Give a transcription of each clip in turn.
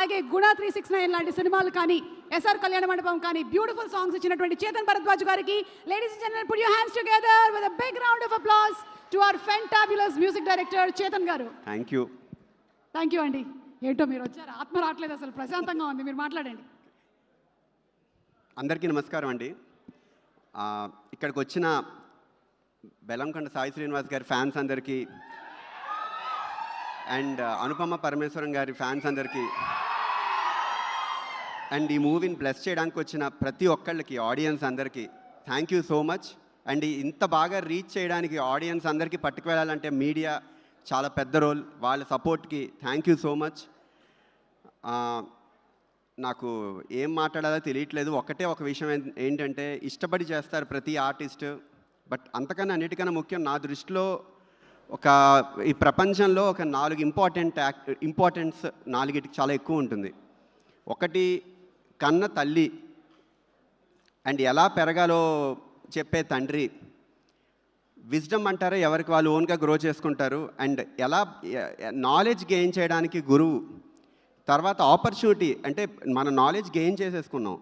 అలాగే గుణ 369 లాంటి సినిమాలు కానీ ఎస్ఆర్ కళ్యాణ మండపం కానీ బ్యూటిఫుల్ సాంగ్స్ ఇచ్చినటువంటి చేతన్ భరద్వాజ్ గారికి ladies and gentlemen put your hands together with a big round of applause to our fantabulous music director Chetan గారు. థ్యాంక్ యూ అండి. ఏంటో మీరు వచ్చారు, ఆత్మ రావట్లేదు, అసలు ప్రశాంతంగా ఉంది, మీరు మాట్లాడండి. అందరికీ నమస్కారం అండి. ఇక్కడికి వచ్చిన బెల్లంకొండ సాయి శ్రీనివాస్ గారి ఫ్యాన్స్ అందరికీ అండ్ అనుపమ పరమేశ్వరం గారి ఫ్యాన్స్ అందరికీ అండ్ ఈ మూవీని బ్లెస్ చేయడానికి వచ్చిన ప్రతి ఒక్కళ్ళకి ఆడియన్స్ అందరికీ thank you so much. And ఇంత బాగా రీచ్ చేయడానికి ఆడియన్స్ అందరికీ పట్టుకువెళ్ళాలంటే మీడియా చాలా పెద్ద రోల్. వాళ్ళ సపోర్ట్కి థ్యాంక్ యూ సో మచ్. నాకు ఏం మాట్లాడాలో తెలియట్లేదు. ఒక విషయం ఏంటంటే ఇష్టపడి చేస్తారు ప్రతి ఆర్టిస్ట్, బట్ అంతకన్నా అన్నిటికన్నా ముఖ్యం నా దృష్టిలో ఈ ప్రపంచంలో ఒక 4 ఇంపార్టెన్స్ 4కి చాలా ఎక్కువ ఉంటుంది. ఒకటి కన్న తల్లి అండ్ ఎలా పెరగాలో చెప్పే తండ్రి, విజ్డమ్ అంటారా ఎవరికి వాళ్ళు ఓన్గా గ్రో చేసుకుంటారు, అండ్ ఎలా నాలెడ్జ్ గెయిన్ చేయడానికి గురువు, తర్వాత ఆపర్చునిటీ అంటే మన నాలెడ్జ్ గెయిన్ చేసేసుకున్నాం,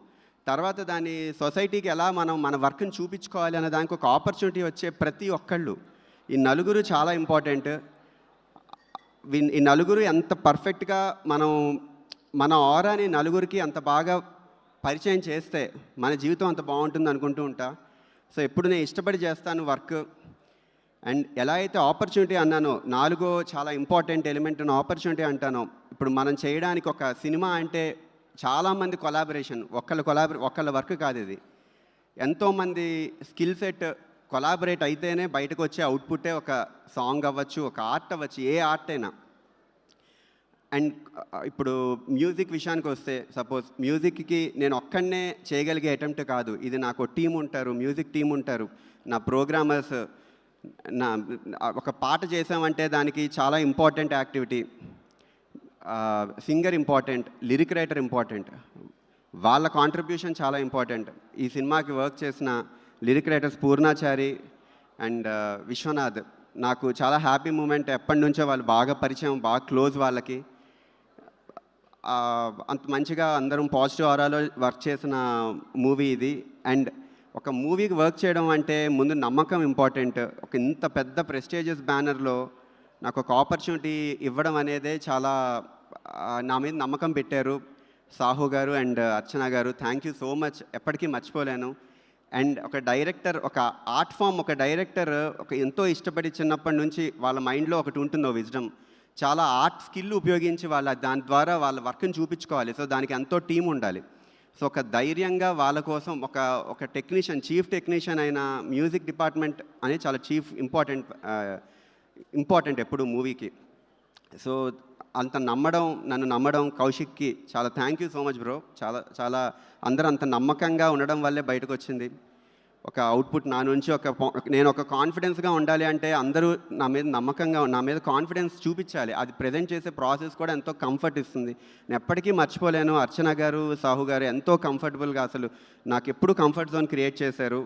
తర్వాత దాన్ని సొసైటీకి ఎలా మనం మన వర్క్ని చూపించుకోవాలి అనే దానికి ఒక ఆపర్చునిటీ వచ్చే ప్రతి ఒక్కళ్ళు, ఈ నలుగురు చాలా ఇంపార్టెంట్. ఈ నలుగురు ఎంత పర్ఫెక్ట్గా మన ఆరాని నలుగురికి అంత బాగా పరిచయం చేస్తే మన జీవితం అంత బాగుంటుంది అనుకుంటూ ఉంటా. సో ఎప్పుడు నేను ఇష్టపడి చేస్తాను వర్క్. అండ్ ఎలా అయితే ఆపర్చునిటీ అన్నానో, 4 చాలా ఇంపార్టెంట్ ఎలిమెంట్ ఉన్న ఆపర్చునిటీ అంటానో, ఇప్పుడు మనం చేయడానికి ఒక సినిమా అంటే చాలామంది కొలాబరేషన్, ఒక్కళ్ళ వర్క్ కాదు ఇది. ఎంతోమంది స్కిల్ సెట్ కొలాబరేట్ అయితేనే బయటకు వచ్చే అవుట్పుట్టే ఒక సాంగ్ అవ్వచ్చు, ఒక ఆర్ట్ అవ్వచ్చు, ఏ ఆర్ట్ అయినా. అండ్ ఇప్పుడు మ్యూజిక్ విషయానికి వస్తే, సపోజ్ మ్యూజిక్కి నేను ఒక్కడనే చేయగలిగే అటెంప్ట్ కాదు, ఇది నాకు టీం ఉంటారు, మ్యూజిక్ టీం ఉంటారు, నా ప్రోగ్రామర్స్. ఒక పాట చేసామంటే దానికి చాలా important activity. Singer important, lyric writer important, వాళ్ళ కాంట్రిబ్యూషన్ చాలా ఇంపార్టెంట్. ఈ సినిమాకి వర్క్ చేసిన lyric writers Purnachari and Vishwanath నాకు చాలా హ్యాపీ మూమెంట్. ఎప్పటి నుంచో వాళ్ళు బాగా పరిచయం, బాగా క్లోజ్ వాళ్ళకి. అంత మంచిగా అందరం పాజిటివ్ ఆరాలో వర్క్ చేసిన మూవీ ఇది. అండ్ ఒక మూవీకి వర్క్ చేయడం అంటే ముందు నమ్మకం ఇంపార్టెంట్. ఒక ఇంత పెద్ద ప్రెస్టీజియస్ బ్యానర్లో నాకు ఒక ఆపర్చునిటీ ఇవ్వడం అనేదే చాలా, నా మీద నమ్మకం పెట్టారు సాహు గారు అండ్ అర్చన గారు. థ్యాంక్ యూ సో మచ్, ఎప్పటికీ మర్చిపోలేను. అండ్ ఒక డైరెక్టర్, ఒక ఆర్ట్ ఫామ్, ఒక డైరెక్టర్ ఎంతో ఇష్టపడి చిన్నప్పటి నుంచి వాళ్ళ మైండ్లో ఒకటి ఉంటుందో విజ్డమ్, చాలా ఆర్ట్ స్కిల్ ఉపయోగించి దాని ద్వారా వాళ్ళ వర్క్ని చూపించుకోవాలి. సో దానికి ఎంతో టీం ఉండాలి. సో ఒక ధైర్యంగా వాళ్ళ కోసం ఒక టెక్నీషియన్, చీఫ్ టెక్నీషియన్ అయిన మ్యూజిక్ డిపార్ట్మెంట్ అనేది చాలా ఇంపార్టెంట్ ఎప్పుడు మూవీకి. సో అంత నన్ను నమ్మడం కౌశిక్కి చాలా thank you so much bro. చాలా అందరూ అంత నమ్మకంగా ఉండడం వల్లే బయటకు వచ్చింది ఒక అవుట్పుట్ నా నుంచి. నేను ఒక కాన్ఫిడెన్స్గా ఉండాలి అంటే అందరూ నా మీద కాన్ఫిడెన్స్ చూపించాలి. అది ప్రజెంట్ చేసే ప్రాసెస్ కూడా ఎంతో కంఫర్ట్ ఇస్తుంది. నేను ఎప్పటికీ మర్చిపోలేను. అర్చన గారు, సాహు గారు ఎంతో కంఫర్టబుల్గా, అసలు నాకు ఎప్పుడు కంఫర్ట్ జోన్ క్రియేట్ చేశారు,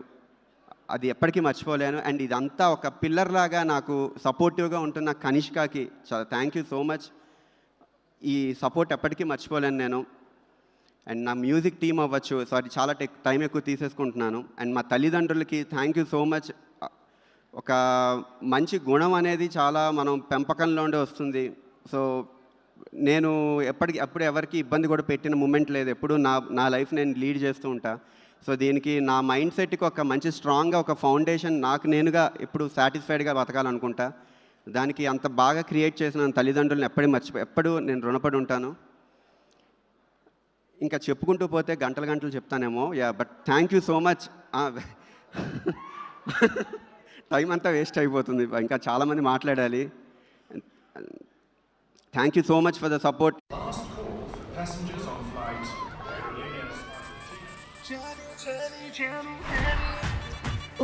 అది ఎప్పటికీ మర్చిపోలేను. అండ్ ఇదంతా ఒక పిల్లర్ లాగా నాకు సపోర్టివ్గా ఉంటున్న కనిష్కకి చాలా థ్యాంక్ యూ సో మచ్. ఈ సపోర్ట్ ఎప్పటికీ మర్చిపోలేను నేను. అండ్ నా మ్యూజిక్ టీం అవ్వచ్చు, చాలా టైం ఎక్కువ తీసేసుకుంటున్నాను. అండ్ మా తల్లిదండ్రులకి థ్యాంక్ యూ సో మచ్. ఒక మంచి గుణం అనేది చాలా మనం పెంపకంలో ఉండే వస్తుంది. సో నేను ఎప్పుడు ఎవరికి ఇబ్బంది కూడా పెట్టిన మూమెంట్ లేదు. ఎప్పుడు నా లైఫ్ నేను లీడ్ చేస్తూ ఉంటా. సో దీనికి నా మైండ్ సెట్కి ఒక మంచి స్ట్రాంగ్గా ఒక ఫౌండేషన్ నాకు నేనుగా ఎప్పుడు సాటిస్ఫైడ్గా బతకాలనుకుంటా. దానికి అంత బాగా క్రియేట్ చేసిన తల్లిదండ్రులను ఎప్పుడు నేను రుణపడి ఉంటాను. ఇంకా చెప్పుకుంటూ పోతే గంటలు చెప్తానేమో. But thank you so much. Time అంతా వేస్ట్ అయిపోతుంది, ఇంకా చాలామంది మాట్లాడాలి. Thank you so much for the support.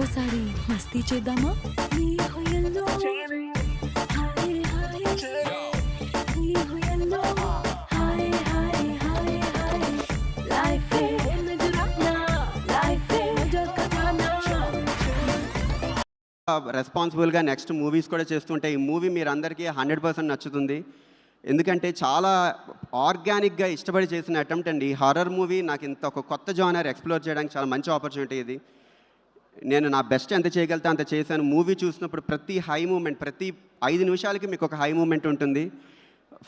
ఓసారి మస్తీ చేద్దామా? రెస్పాన్సిబుల్గా నెక్స్ట్ మూవీస్ కూడా చేస్తుంటే ఈ మూవీ మీరు అందరికీ 100% నచ్చుతుంది. ఎందుకంటే చాలా ఆర్గానిక్గా ఇష్టపడి చేసిన అటెంప్ట్ అండి. హారర్ మూవీ నాకు ఇంత ఒక కొత్త జానర్ ఎక్స్ప్లోర్ చేయడానికి చాలా మంచి ఆపర్చునిటీ ఇది. నేను నా బెస్ట్ ఎంత చేయగలితే అంత చేశాను. మూవీ చూసినప్పుడు ప్రతి హై మూమెంట్, ప్రతి 5 నిమిషాలకి మీకు ఒక హై మూమెంట్ ఉంటుంది.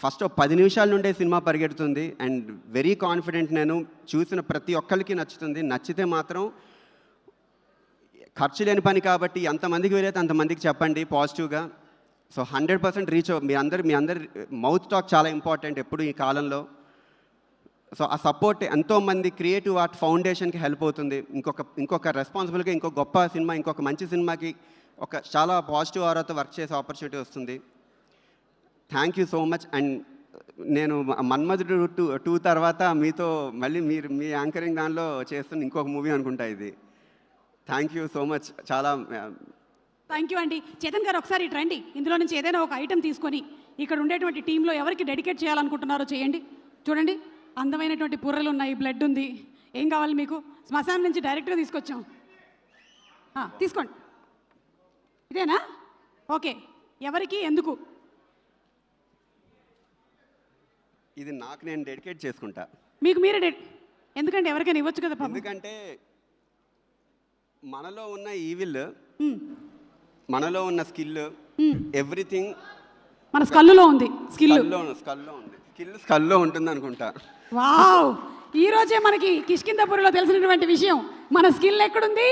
ఫస్ట్ 10 నిమిషాల నుండే సినిమా పరిగెడుతుంది. అండ్ వెరీ కాన్ఫిడెంట్, నేను చూసిన ప్రతి ఒక్కరికి నచ్చుతుంది. నచ్చితే మాత్రం ఖర్చు లేని పని కాబట్టి ఎంతమందికి వీలైతే అంతమందికి చెప్పండి పాజిటివ్గా. సో 100% రీచ్ మీ అందరి మౌత్ టాక్ చాలా ఇంపార్టెంట్ ఎప్పుడు ఈ కాలంలో. సో ఆ సపోర్ట్ ఎంతోమంది క్రియేటివ్ ఆర్ట్ ఫౌండేషన్కి హెల్ప్ అవుతుంది. ఇంకొక రెస్పాన్సిబుల్గా ఇంకొక గొప్ప సినిమా, ఇంకొక మంచి సినిమాకి ఒక చాలా పాజిటివ్ ఆరాతో వర్క్ చేసే ఆపర్చునిటీ వస్తుంది. Thank you so much. And నేను మన్మధుడు 2 తర్వాత మీతో మళ్ళీ మీ యాంకరింగ్ దానిలో చేస్తున్న ఇంకొక మూవీ అనుకుంటా ఇది. Thank you so much. చాలా థ్యాంక్ యూ అండి. చేతన్ గారు ఒకసారి ఇటు రండి. ఇందులో నుంచి ఏదైనా ఒక ఐటెం తీసుకొని ఇక్కడ ఉండేటువంటి టీంలో ఎవరికి డెడికేట్ చేయాలనుకుంటున్నారో చేయండి. చూడండి, అందమైనటువంటి పుర్రెలు ఉన్నాయి, బ్లడ్ ఉంది. ఏం కావాలి మీకు? శ్మశానం నుంచి డైరెక్ట్గా తీసుకొచ్చాం. తీసుకోండి. ఇదేనా? ఓకే. ఎవరికి, ఎందుకు? ఇది నాకు నేను డెడికేట్ చేసుకుంటా. మీకు మీరే ఎందుకంటే ఎవరికైనా ఇవ్వచ్చు కదా పాపం. ఎందుకంటే మనలో ఉన్న ఈవిల్, మనలో ఉన్న స్కిల్, ఎవ్రీథింగ్ మన స్కల్లో ఉంది. స్కల్లో ఉంటుంది అనుకుంటా. వావ్! ఈ రోజే మనకి కిష్కిందపురిలో తెలిసినటువంటి విషయం, మన స్కిల్ ఎక్కడుంది?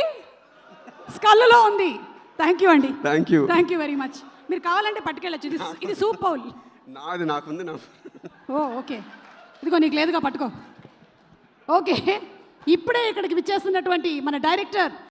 స్కల్లో ఉంది. థ్యాంక్ యూ అండి. Thank you very much. మీరు కావాలంటే పట్టుకెళ్ళచ్చు. ఇది సూప్ బౌల్. నాకుంది. ఓ ఓకే, ఇదిగో నీకు లేదుగా, పట్టుకో. ఓకే, ఇప్పుడే ఇక్కడికి విచ్చేస్తున్నటువంటి మన డైరెక్టర్